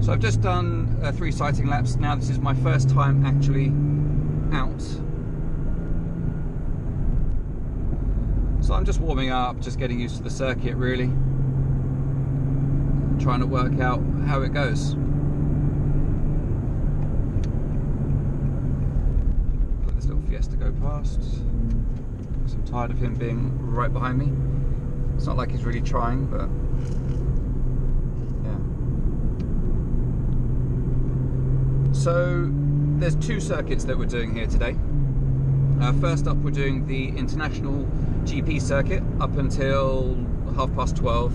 So I've just done 3 sighting laps. Now this is my first time actually out. So I'm just warming up, just getting used to the circuit really. Trying to work out how it goes. Let this little Fiesta go past. Because I'm tired of him being right behind me. It's not like he's really trying, but yeah. So there's 2 circuits that we're doing here today. First up, we're doing the International GP circuit up until 12:30.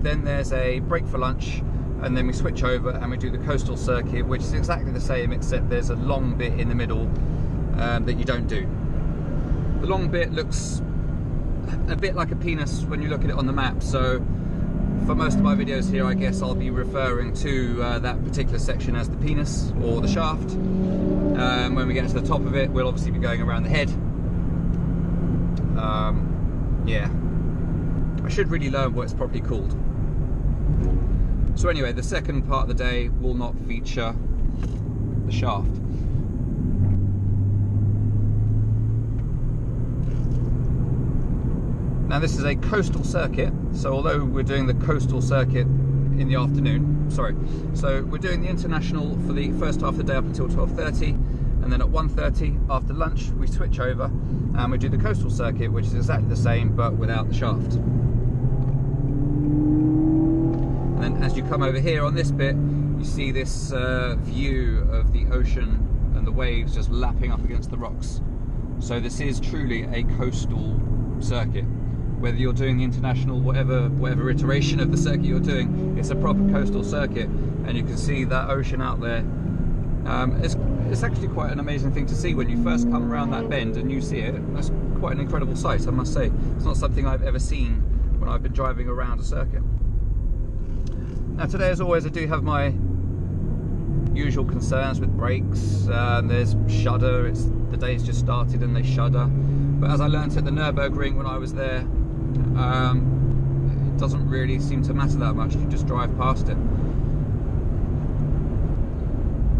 Then there's a break for lunch, and then we switch over and we do the coastal circuit, which is exactly the same, except there's a long bit in the middle that you don't do. The long bit looks a bit like a penis when you look at it on the map, so for most of my videos here I guess I'll be referring to that particular section as the penis or the shaft. When we get to the top of it, we'll obviously be going around the head. Yeah, I should really learn what it's properly called. So anyway, the second part of the day will not feature the shaft. Now this is a coastal circuit, so although we're doing the coastal circuit in the afternoon, so we're doing the International for the first half of the day up until 12:30, and then at 1:30 after lunch we switch over and we do the coastal circuit, which is exactly the same but without the shaft. And then as you come over here on this bit, you see this view of the ocean and the waves just lapping up against the rocks. So this is truly a coastal circuit. Whether you're doing the International, whatever iteration of the circuit you're doing, it's a proper coastal circuit, and you can see that ocean out there. It's actually quite an amazing thing to see when you first come around that bend and you see it. That's quite an incredible sight, I must say. It's not something I've ever seen when I've been driving around a circuit. Now today, as always, I do have my usual concerns with brakes. There's shudder, the day's just started and they shudder. But as I learnt at the Nürburgring when I was there, it doesn't really seem to matter that much, you just drive past it.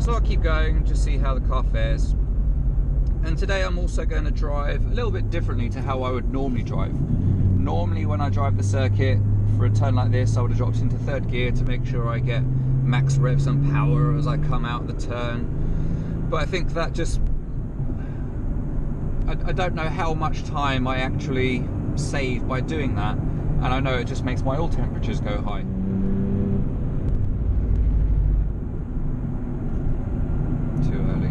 So I'll keep going and just see how the car fares. And today I'm also going to drive a little bit differently to how I would normally drive. Normally when I drive the circuit for a turn like this, I would have dropped into 3rd gear to make sure I get max revs and power as I come out the turn. But I think that just, I don't know how much time I actually save by doing that, and I know it just makes my oil temperatures go high. Too early.